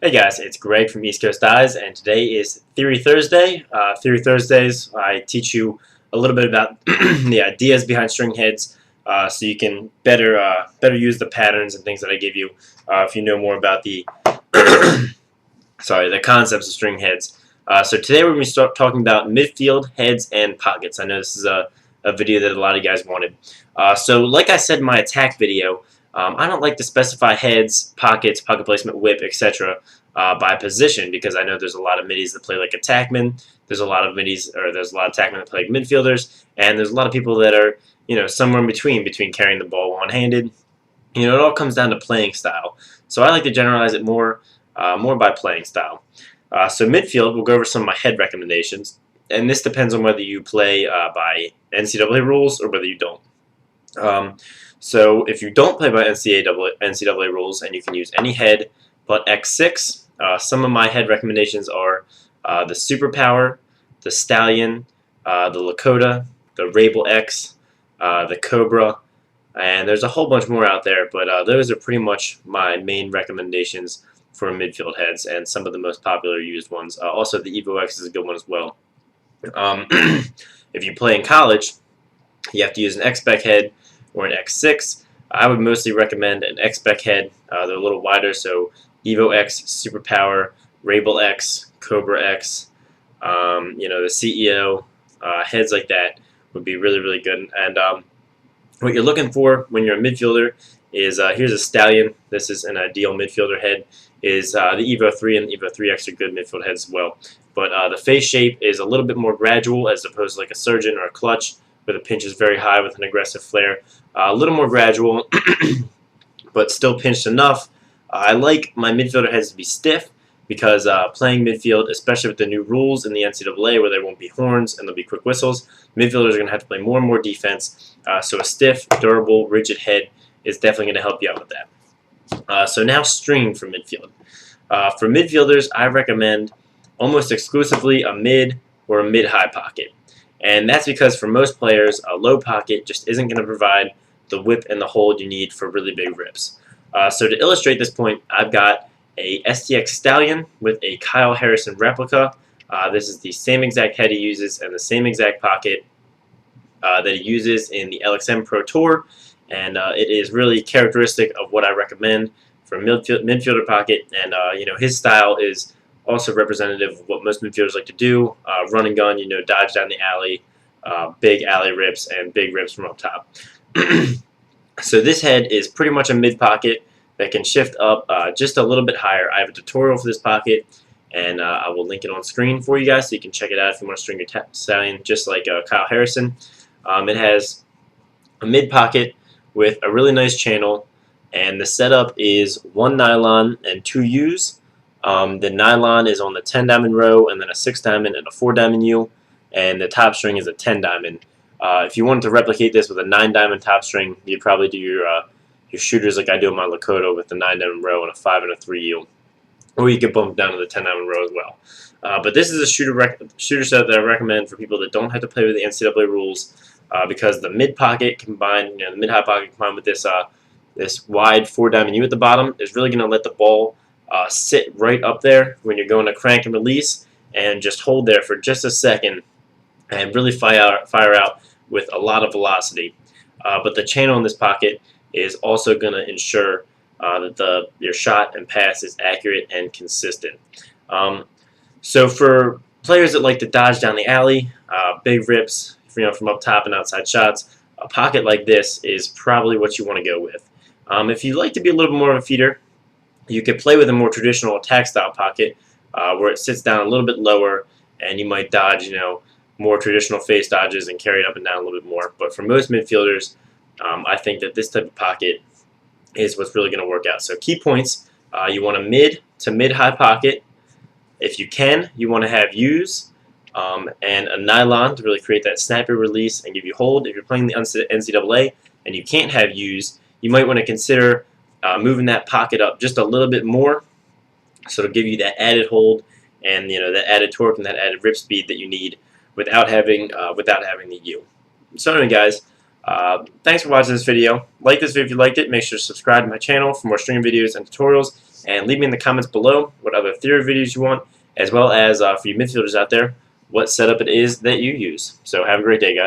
Hey guys, it's Greg from East Coast Eyes, and today is Theory Thursday. Theory Thursdays, I teach you a little bit about the ideas behind string heads, so you can better use the patterns and things that I give you. If you know more about the the concepts of string heads. So today we're going to start talking about midfield, heads, and pockets. I know this is a video that a lot of you guys wanted. So like I said in my attack video, I don't like to specify heads, pockets, pocket placement, whip, etc. By position because I know there's a lot of middies that play like attackmen. There's a lot of attackmen that play like midfielders, and there's a lot of people that are somewhere in between carrying the ball one-handed. It all comes down to playing style. So I like to generalize it more by playing style. So midfield, we'll go over some of my head recommendations, and this depends on whether you play by NCAA rules or whether you don't. So if you don't play by NCAA rules and you can use any head but X6, some of my head recommendations are the Superpower, the Stallion, the Lakota, the Rabel X, the Cobra, and there's a whole bunch more out there, but those are pretty much my main recommendations for midfield heads and some of the most popular used ones. Also, the Evo X is a good one as well. If you play in college, you have to use an X-Spec head or an X6. I would mostly recommend an X-Spec head. They're a little wider, so Evo X, Superpower, Rabel X, Cobra X, the CEO, heads like that would be really, really good. And what you're looking for when you're a midfielder is here's a Stallion. This is an ideal midfielder head. Is the Evo 3 and Evo 3X are good midfield heads as well. But the face shape is a little bit more gradual as opposed to like a Surgeon or a Clutch, where the pinch is very high with an aggressive flare. A little more gradual, but still pinched enough. I like my midfielder heads to be stiff because playing midfield, especially with the new rules in the NCAA where there won't be horns and there'll be quick whistles, midfielders are going to have to play more and more defense. So a stiff, durable, rigid head is definitely going to help you out with that. So now stringing for midfield. For midfielders, I recommend almost exclusively a mid or a mid-high pocket. And that's because for most players, a low pocket just isn't going to provide the whip and the hold you need for really big rips. So to illustrate this point, I've got a STX Stallion with a Kyle Harrison replica. This is the same exact head he uses and the same exact pocket that he uses in the LXM Pro Tour, and it is really characteristic of what I recommend for midfielder pocket. And his style is also representative of what most midfielders like to do: run and gun, dodge down the alley, big alley rips, and big rips from up top. So this head is pretty much a mid pocket that can shift up just a little bit higher. I have a tutorial for this pocket, and I will link it on screen for you guys so you can check it out if you want to string your Stallion just like Kyle Harrison. It has a mid pocket with a really nice channel, and the setup is one nylon and two U's. The nylon is on the 10 diamond row, and then a 6 diamond and a 4 diamond U, and the top string is a 10 diamond. If you wanted to replicate this with a 9 diamond top string, you'd probably do your shooters like I do in my Lakota with the 9 diamond row and a 5 and a 3 U. Or you could bump down to the 10 diamond row as well. But this is a shooter set that I recommend for people that don't have to play with the NCAA rules, because the mid pocket combined, the mid high pocket combined with this wide 4 diamond U at the bottom is really going to let the ball sit right up there when you're going to crank and release, and just hold there for just a second and really fire out with a lot of velocity. But the channel in this pocket is also going to ensure that your shot and pass is accurate and consistent. So for players that like to dodge down the alley, big rips, from up top and outside shots, a pocket like this is probably what you want to go with. If you like to be a little bit more of a feeder, you could play with a more traditional attack style pocket where it sits down a little bit lower and you might dodge, more traditional face dodges and carry it up and down a little bit more. But for most midfielders, I think that this type of pocket is what's really going to work out. So key points, you want a mid to mid-high pocket. If you can, you want to have U's and a nylon to really create that snappy release and give you hold. If you're playing the NCAA and you can't have U's, you might want to consider moving that pocket up just a little bit more, so it'll give you that added hold and that added torque and that added rip speed that you need without having the U. So anyway, guys, Thanks for watching this video. Like this video if you liked it. Make sure to subscribe to my channel for more streaming videos and tutorials. And leave me in the comments below what other theory videos you want, as well as for you midfielders out there, what setup it is that you use. So have a great day, guys.